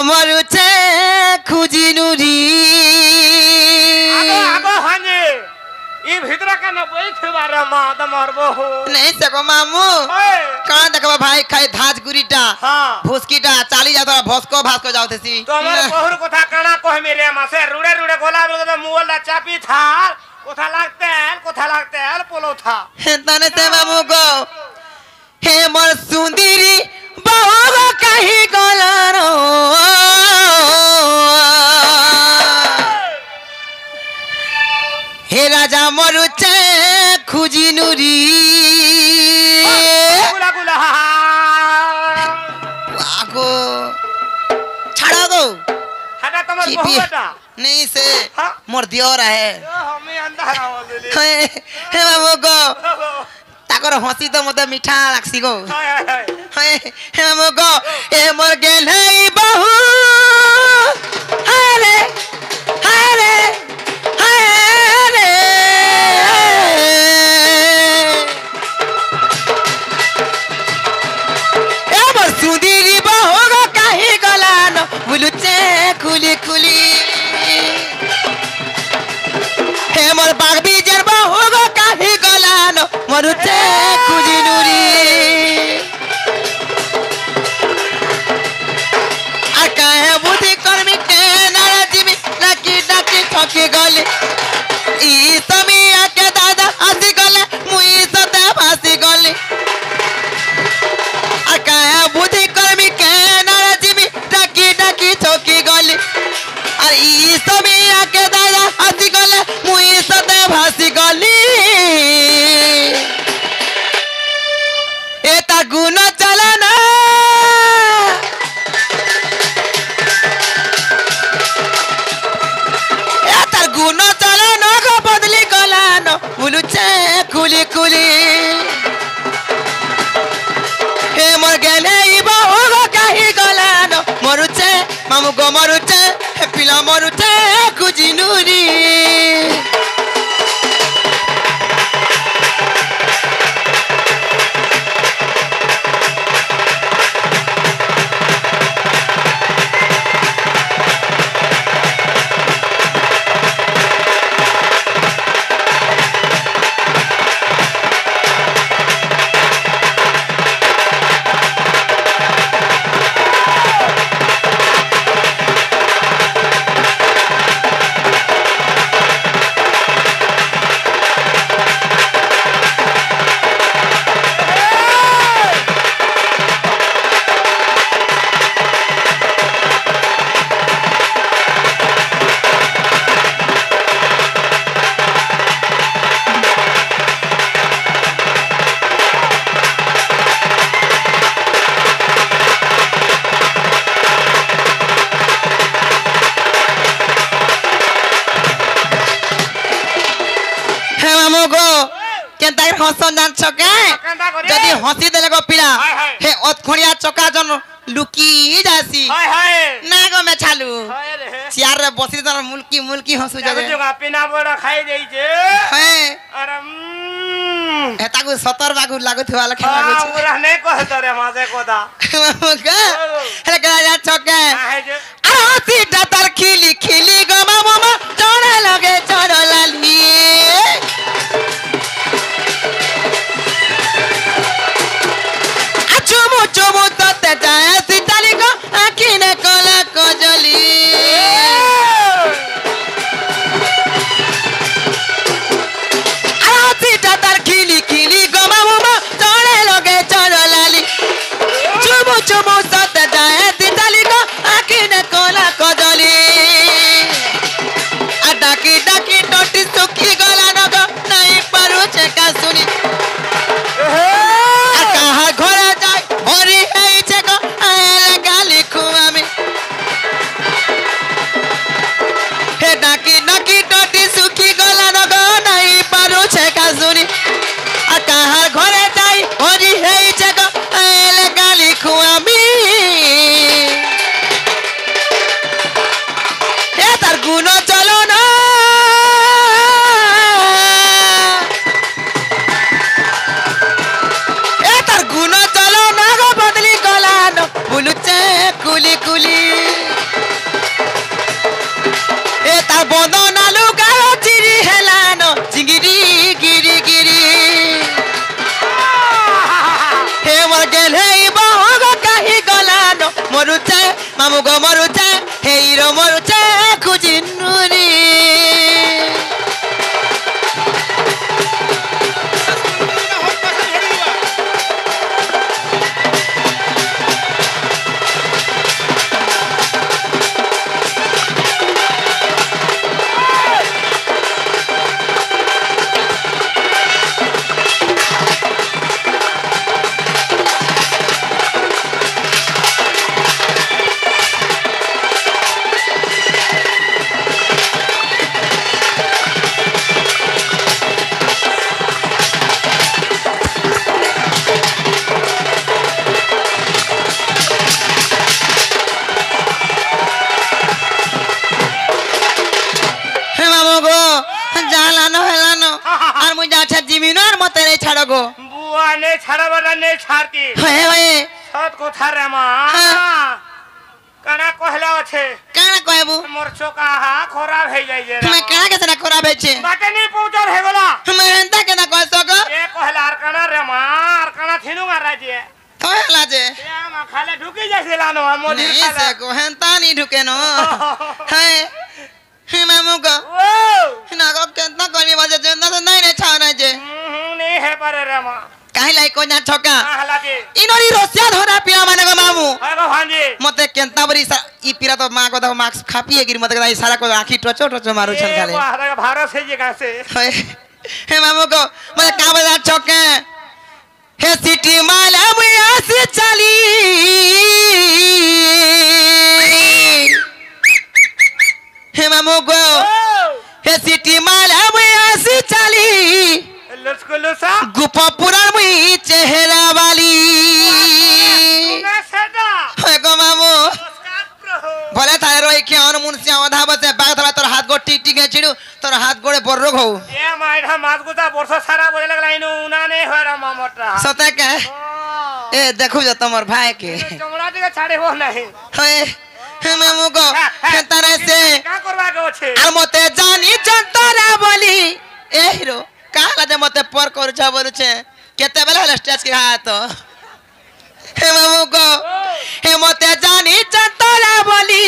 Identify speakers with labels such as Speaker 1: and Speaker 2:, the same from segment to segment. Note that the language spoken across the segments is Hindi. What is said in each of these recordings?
Speaker 1: मरुचे खुजी नुरी
Speaker 2: आगो हांजे ई भीतर के न बैठे बारे मां त मरबो हो
Speaker 1: नहीं सको मामू कहां देखबा भाई खाई धाज गुरीटा
Speaker 2: हां
Speaker 1: भूसकीटा चाली जा तोरा भोसको भासको जाउतेसी
Speaker 2: तो हमर बहुर कथा काना कह मेरे मां से रुड़े रुड़े गोला बोल मुवला चापी था कोथा लागते पोलो था
Speaker 1: तने से मामू गो हे मोर सुंदरी बहु कहीं गलारो हे राजा मरुचे खुजी नुरी
Speaker 2: गुला गुला
Speaker 1: आगो छाड़ा दो
Speaker 2: हटा तमर बहु बेटा
Speaker 1: नहीं से मोर दियोर है
Speaker 2: हमें अंधारा हो गेली
Speaker 1: हे बाबू गो ताकर हंसी तो मते मीठा लागसी गो हे बाबू गो ए मोर गेलै बहु हारे हारे हारे ए मोर सुंदरी बहु गो काहे गलान बुलुचे खुली खुली हे मोर बाग बीजर बहु गो काहे गलान मरुचे खुजी नुरी आ काहे बुद्धि कर्मी के नाराजीमी डाकी डाकी ठकी गले ई समिया के दादा आसी गले मुई सते फासी गले आ काहे बुद्धि कर्मी के नाराजीमी डाकी डाकी ठकी गले और ई समिया के दादा आसी गले मुई सते फासी गली एता गुण चलना एता गुण चलना को बदली गलान बुलुचे खुली खुली हे मोर गेले इबा होगो काहे गलान मरुचे मामू गो मरुचे हे पिला मरुचे खुजी नुरी हसन जान छके जदी हंसी देले गो पिला हे ओतखणिया चका जन लुकी जासी हाय हाय ना गो में छालू हाय रे चियार रे बसी जन मुल्की मुल्की हंसु जगे जगा पिना बड़ा खाई देई जे हाय अरे एता को 70 बागु लागु थवा लखे लागु छ पूरा नै कहत रे मासे कोदा हे गया छके अरे हंसी डतर खिली खिली गो मामा चढ़े लगे चढ़ लाली चुमु चुमु तते जाए सीताली को आँखी ने कोला कोजली आती टातर खिली खिली गोमा मुमा चढ़े लगे चढ़ लाली चुमु चुमु तते जाए सीताली को आँखी ने कोला कोजली आ डाकी डाकी टोटी सुखी गला नगो नहीं पारू चेका सुनी कहा घोड़ा जाए होरी है चेको आले गाली खुआ में मामू गो मरुचे हे हीरो मरुचे खुजिनुरी
Speaker 2: बुआ ने छाड़ा बड़ा ने छाड़ती सत को थारे मां काना कहला छे
Speaker 1: काना कहबू
Speaker 2: मोर चोका हा खराब हे जाय जे
Speaker 1: मैं काना के ना खराब हे छे
Speaker 2: बाटे नहीं पहुंचर हे गला
Speaker 1: मैं एंता के ना कह सको
Speaker 2: ए कहला आर काना रे मां आर काना थिनु मारा जे
Speaker 1: कहला जे
Speaker 2: ए मा खाले ढुकी जाय लानो मोदी
Speaker 1: नहीं से को हेंता नहीं ढुके नो है हे मामू को
Speaker 2: ओ
Speaker 1: ना को कितना कोनी बजे जंदा तो नहीं रे छाना जे
Speaker 2: नहीं है पर रे मां
Speaker 1: काहे लाई को ना छका
Speaker 2: हला जे
Speaker 1: इनोरी रोसिया धोरा पिया माने को मामू
Speaker 2: हाय गो भांजी
Speaker 1: मते केंता बरी ई पिरा तो मां को तो मार्क्स खापिए गिर मते ई सारा को आखी टचो टचो मारू छन खाले
Speaker 2: ए वाह भारत से जे का से
Speaker 1: हे मामू को मते का बजा छके हे सिटी माला मुया से चली हे मामू को हे सिटी माला मुया से चली
Speaker 2: लसकुलसा
Speaker 1: गुपा पुराण मुई चेहरा वाली
Speaker 2: ना सदा
Speaker 1: हे गो मामू
Speaker 2: नमस्कार प्रभु
Speaker 1: भले थारे रोई के अन मुनसिया अधा बसे बाग थला तोर हाथ गो टिक टिक छिडू तोर हाथ गोड़े बर्रो घौ
Speaker 2: ए माइठा मासगुता वर्ष सारा बोले लगला इनु उना ने होरा मामटा
Speaker 1: सते के ए देखु जो तमर भाई के
Speaker 2: चमड़ा के छाड़े हो नहीं
Speaker 1: हे मामू को के तरह से
Speaker 2: का करबा के छे
Speaker 1: আর মতে জানি জন্তরা বলি এ হিরো কালা যে মতে পর করছ বলছে কেতে বেলা হল স্টেজ কি হাত হে মামু গো হে মতে জানি জন্তরা বলি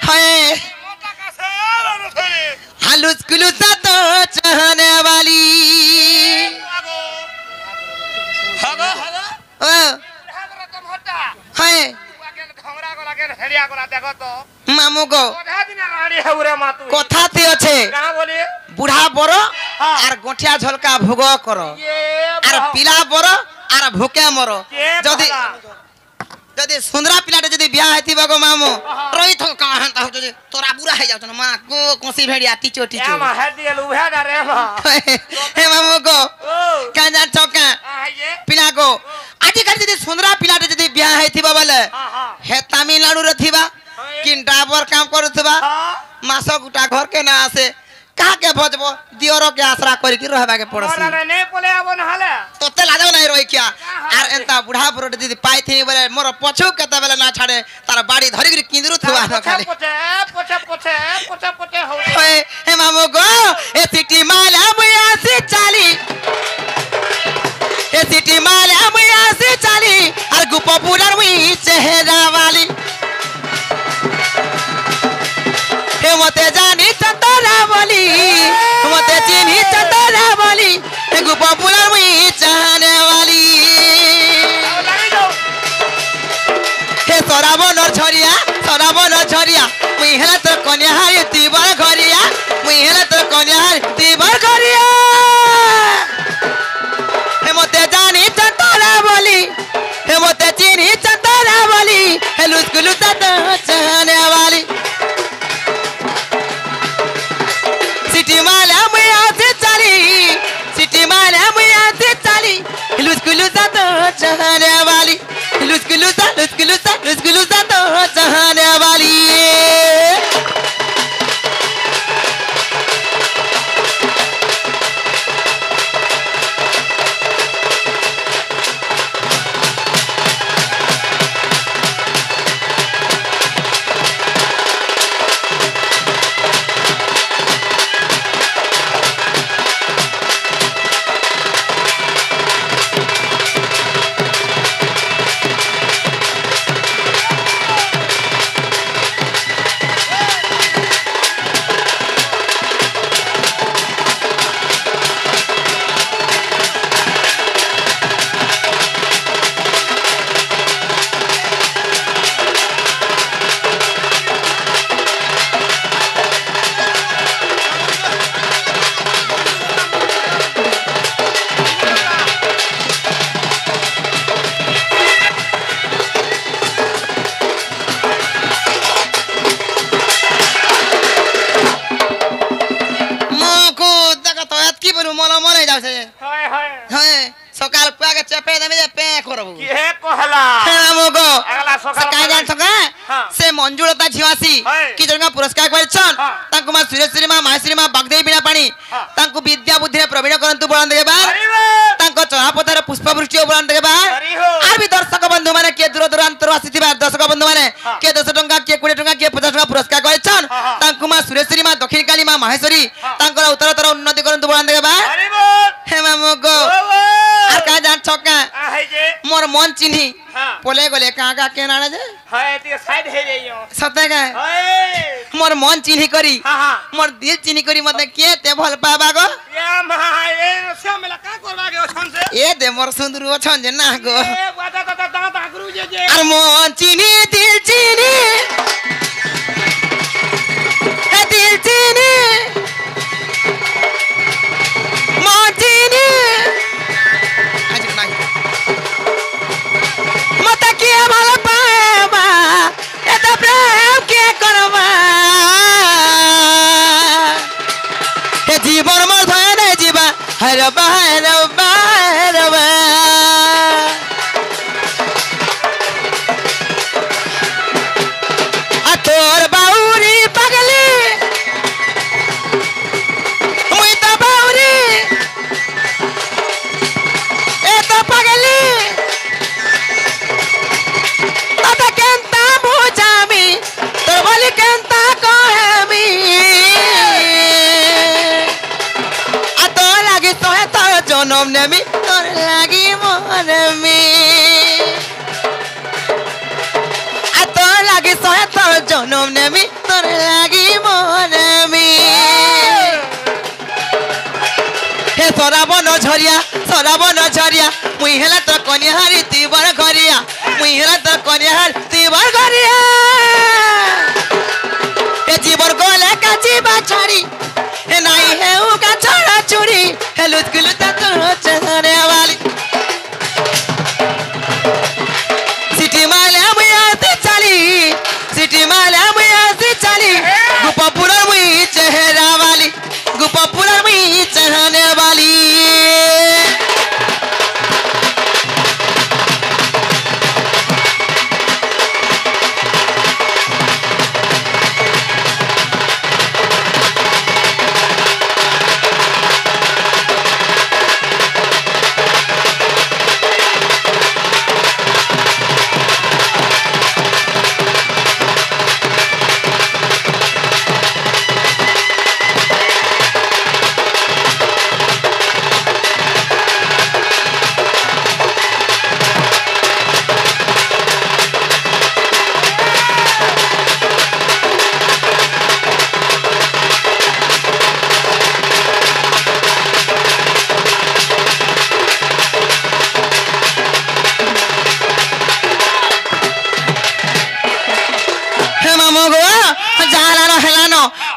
Speaker 1: হায়
Speaker 2: मोटा का से रे
Speaker 1: हालुस कुलुसा तो चाहने वाली
Speaker 2: हगो
Speaker 1: ओ
Speaker 2: हगो तो मोटा
Speaker 1: हाय
Speaker 2: के घंगरा को लागे हेडिया को देखो तो
Speaker 1: मामू गो
Speaker 2: ओधा दिन राडी हेउरे मातु
Speaker 1: কথা তে আছে
Speaker 2: का बोली
Speaker 1: বুড়া বড়
Speaker 2: হ্যাঁ।
Speaker 1: আর গঠিয়া ঝলকা ভোগ করো
Speaker 2: ये
Speaker 1: আর পিলা বড় আর ভোকে মর
Speaker 2: के
Speaker 1: যদি যদি সুন্দরা পিলাটে যদি বিয়া হইতিবা গো মামু
Speaker 2: হ্যাঁ।
Speaker 1: রই থ কা হান্তা হতো যে তোরা বুড়া হই যাওছ না মা কো কোসি ভেড়িয়া টিচো
Speaker 2: ए
Speaker 1: টিচো
Speaker 2: मा हेड दिए लुभा ना रे मा
Speaker 1: হে মামু গো
Speaker 2: ओ
Speaker 1: কাঞ্জা চকা
Speaker 2: आ ये
Speaker 1: পিলা গো আজি কাল যদি সুন্দরা পিলাটে যদি বিয়া হইতিবা বলে
Speaker 2: हां हां
Speaker 1: হে তামিলনাডু রে থিবা কিন ডাবর কাম করুথিবা
Speaker 2: हां
Speaker 1: মাস গুটা ঘর के ना आसे का के भजबो दियोरो के आसरा करी कि रहबा के पड़सी
Speaker 2: मोरा ने बोले अब न हले
Speaker 1: तोते लाजो नहीं रोई क्या आर एंता बुढ़ा बुढ़ दीदी पाई थी बोले मोर पछो केते बेले ना छाड़े तार बाड़ी धरी गिरी किंदरु थुआ न खाली
Speaker 2: पोछे हो
Speaker 1: ओए हे मामू गो ए सिटी माला मुया से चाली ए सिटी माला मुया से चाली आर गुपो पुरार मुई चेहरा वाली हे मते जानी चंदरा बोली मते चिनी चंदरा बोली हे गुपो पुरार मुई चाहने वाली हे सराबनर झरिया मुई हेला तो कन्या हारी तीबर घरिया मुई हेला तो कन्या हारी तीबर घरिया हे मते जानी चंदरा बोली हे मते चिनी चंदरा बोली हे लुस्कुलु तो चाहने वाली सिटी माला मुया से चली सिटी माला मुया से चली लुस्कुलु तो चाहने वाली लुस्कुलु तो चाहने वाली सकाळ जान सका से मंजुलता झिवासी कि जणका पुरस्कार करछन तांको मा सुरेश्वरी मा माहेश्वरी मा बागदेवी बिना पानी तांको विद्या बुद्धि रे प्रवीण करंतु बळन देबा तांको चहापतार पुष्पवृष्टि बळन देबा आर भी दर्शक बंधु माने के दूर दूरांतर आसीथिबा दर्शक बंधु माने के 10 टंका के 20 टंका के 50 टंका पुरस्कार करछन तांको मा सुरेश्वरी मा दक्षिण काली मा माहेश्वरी तांको उत्तरतर उन्नति करंतु बळन देबा हे मामो गो आर का जान छका मोर मन चिन्ही पोले गले का के नाना जे
Speaker 2: हाय ते साइड हे जइयो
Speaker 1: सते का मोर मन चिन्ही करी मोर दिल चिन्ही करी मते के ते भल पाबा गो
Speaker 2: या महाए श्यामला का करबा गे छन से
Speaker 1: ए दे मोर सुंदर छन जे ना गो
Speaker 2: ए बाता कता दांत आगरू जे
Speaker 1: आर मन चिन्ही दिल चिन्ही ए दिल चिन्ही मन चिन्ही आज नहीं मत के भल पाबा ए त प्रेम के करबा हे जीवन मोर धय नै जीवा हरबा हरबा हरबा आ तोर बाउरी पगली मुई त बाउरी ए त पगली तत केंता बुझामी तोर बोली केंता कहेमी आ तो लागी तोहे तोर जनम नेमी तोर लागी मरमी आ तो लागी तोहे तोर जनम नेमी तोर लागी मरमी हे सराबन झरिया मुई हेला तो कन्याहारी तीबर घरिया मुई हेला तो कन्याहार तीबर घरिया हे जीवन गोले का जीवा छाड़ी हे नाही हे उ का छोड़ा चूड़ी हे लुतकुलु ता तो चहरे वाली सिटी माले मुई आती चली सिटी माले मुई आती चली गुपापुरा मुई चेहरा वाली गुपापुरा मुई चहने वाली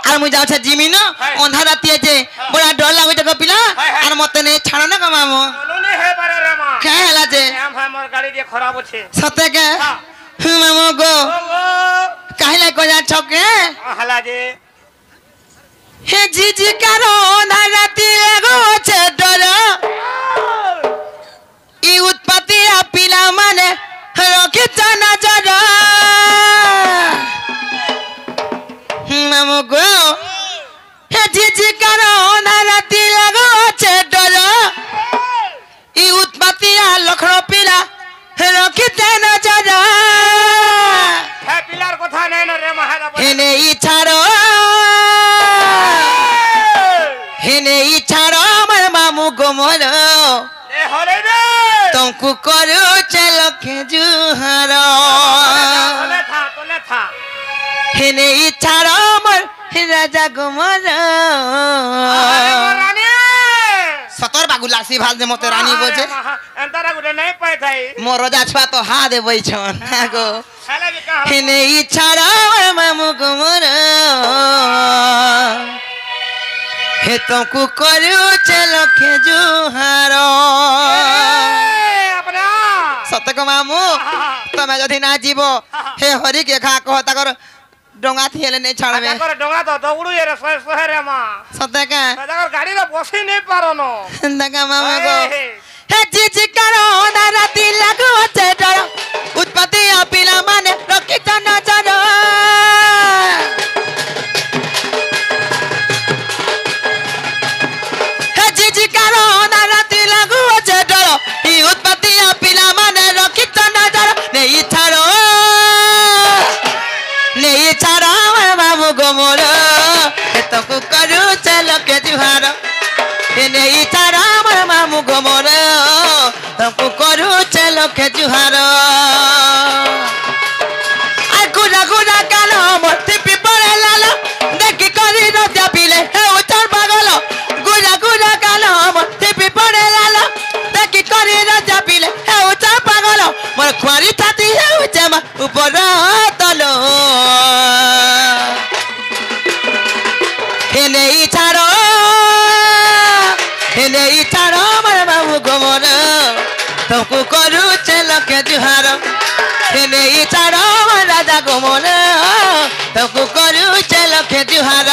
Speaker 1: আর মুই যাচ্ছে জিমি না অন্ধা রাতি আছে বড় ডর লাগুছে গো পিলা আর মতে নেই ছাড়ো না গো মামু
Speaker 2: বলুনি হে পারে রে মা
Speaker 1: কে হেলা যে
Speaker 2: এম আমার গাড়ি দিয়ে খারাপ আছে
Speaker 1: সতে কে মামু গো কাহিলা কয়া ছকে
Speaker 2: হালা যে
Speaker 1: হে জিজি কারো অন্ধা রাতি লাগছে ডর ই উৎপত্তি পিলা মানে রকি জানা জর মামু গো হে জিজি কারো অন্ধা রাতি লাগছে ডর ই উৎপত্তি লক্ষ্ণ পিলা রকি জানা জর
Speaker 2: হে পিলার কথা নাই না রে মহাদা
Speaker 1: হেনে ইছাড়ো আমার মামু গোমর
Speaker 2: এ হরে রে
Speaker 1: तुमको करो चलो के जुहार
Speaker 2: তোলে থা
Speaker 1: हेने इच्छारो मोर राजा गोमर
Speaker 2: রানী
Speaker 1: सतर बागु लासी भाल जे मते रानी बोझे
Speaker 2: এন্তারা গুডে নাই পাই থাই
Speaker 1: मोर राजा छुआ तो हा देबै छन आगो
Speaker 2: খালা কি কাহ
Speaker 1: हेने इच्छारो मोर मामू गोमर हे तुमको करो चलो के जुहार
Speaker 2: अपना
Speaker 1: सतक मामू तमे जदि ना जीवो हे हरि के खा कह ताकर डोंगा थिएले नै छाड़बे
Speaker 2: ताकर डोंगा तो दौड़ू रे सोहे रे मा
Speaker 1: सतक
Speaker 2: ताकर गाड़ी रे बसी नै पारनो
Speaker 1: दगा मामा गो हे जिज करो ना राती लागो छे डर उत्पत्ति अपिला मन गोमोर तको करू चलो के जुहार हेने इचारा मोर मामू गोमोर तको करू चलो के जुहार आ गुरा गुरा कालो मोती पिपरे लालो देखि करी रजा पिले हे उचार पागल गुरा गुरा कालो मोती पिपरे लालो देखि करी रजा पिले हे उचार पागल मोर खुआरी छाती हे उचमा ऊपर तलो हेने इचारो मोर मामू गोमोर तको करू चलो के जुहार हेने इचारो मोर राजा गोमोर तको करू चलो के जुहार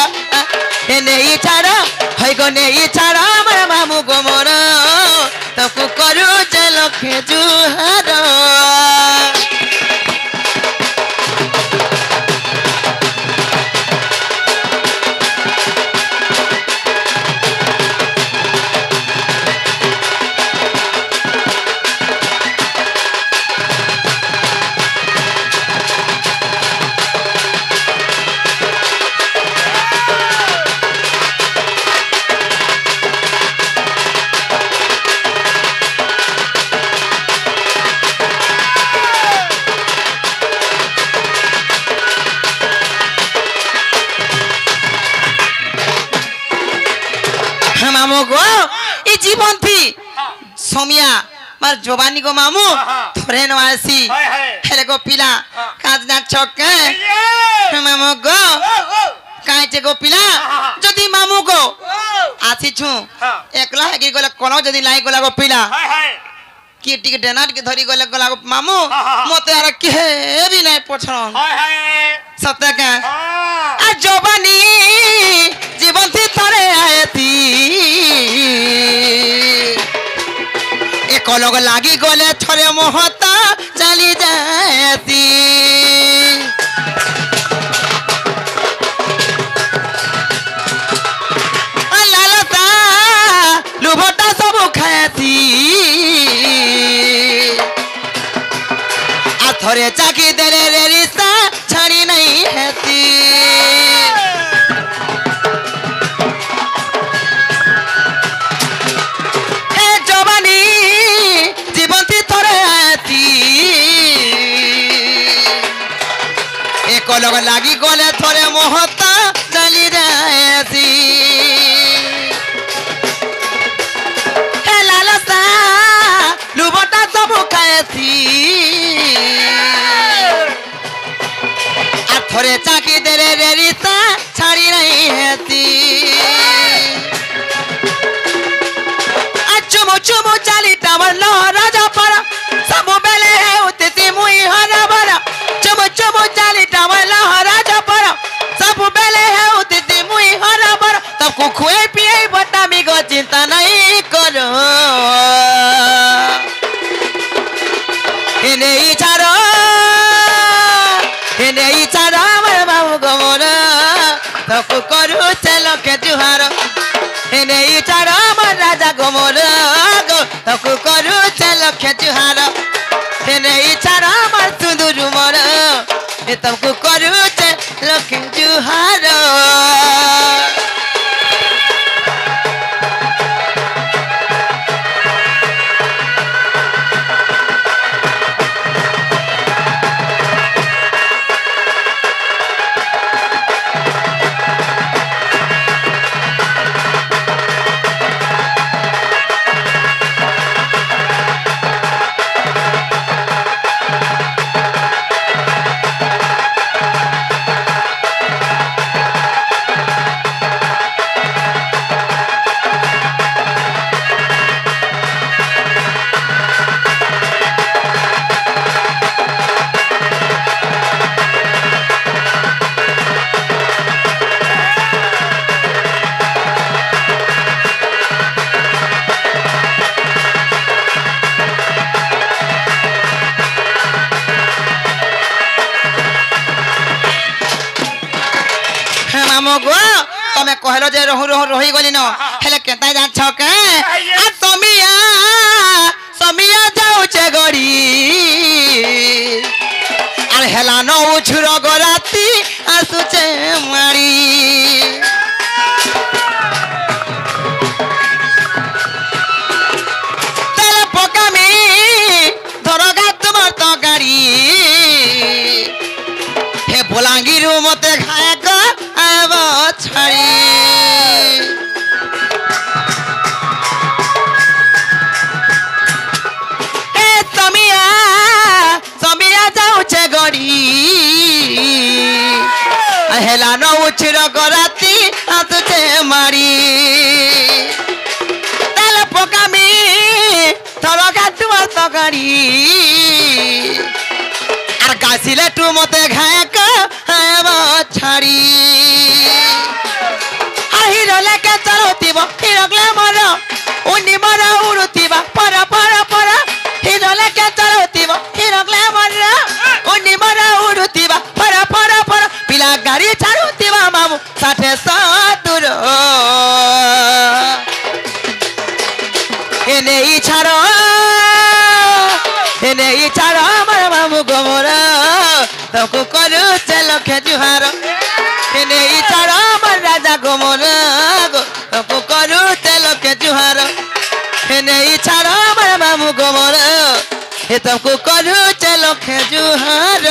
Speaker 1: हेने इचारो है गने इचारो मोर मामू गोमोर तको करू चलो के जुहार मामू गो ई जीवन थी सोमिया मार जवानी को मामू थोड़े नवासी हेले को पिला काज ना छके मामू गो काहे जे गो पिला जदी मामू गो आसी छु एकला हेगी गले कोनो जदी लाई गला गो पिला की टिक डेनाट के धरी गले गला गो मामू मते आर के भी नहीं पोछन सत्य का आ जवानी जीवन थी थरे आए थी एक लोग लागी गले थरे मोहता चली जाती लालसा लुभटा सब खाती आ थरे चाकी देले रे रिश्ता छड़ी नहीं हैती लोग लागी गले थोड़े मोहता चली जाती हे लालसा लुबटा सब खाती आ थोड़े चाकी देरे रे रिश्ता छाड़ी नहीं हैती आ चुमु चुमु चाली टावर लहरा जा पर सब बेले है उतती मुई हरा भरा चुमु चुमु चाली टावर लहरा जा पर सब बेले है उतती मुई हरा भरा तब को खुए पिए बटा मी गो चिंता नहीं करो हेने इचारो मोर मामू गोमोर तब को करू चलो के जुहार हेने इचारो मोर राजा गोमोर तब को करू चलो के जुहार हेने इचारो मोर सुंदर मोर तब को करू चलो के जुहार मामू गो तमे कहलो जे रहु रहु रही गली न हेले केता जा छके आ समिया जाऊ छे गड़ी अरे হেলা ন উছুর গরাতি আসুছে মারি তেলে পকামি ধরগা তোমার তরকারি হে বলাঙ্গীর মতে খায় আব ছাড়ি যাওছে গড়ি হেলা ন উছির গরাতি আসুছে মারি তাহলে পোকামি ধরগা তোমার তরকারি আর গাছিলে টু মতে ঘায় ছাড়ি আর হিরলে কে চলতিব হিরকলে মর উনি মর উড়ুতিবা পর পর পর হিরলে কে চলতিব হিরকলে মর উনি মর উড়ুতিবা পর পর পর পিলা গাড়ি ছাড়ুতিবা মামু 60-70 এনে ছাড়ো আমার মামু গোমর তোকে করুছে লক্ষে জুহার এনে ছাড়ো আমার রাজা গোমর তোকে করুছে লক্ষে জুহার এনে ছাড়ো আমার মামু গোমর তোকে করুছে লক্ষে জুহার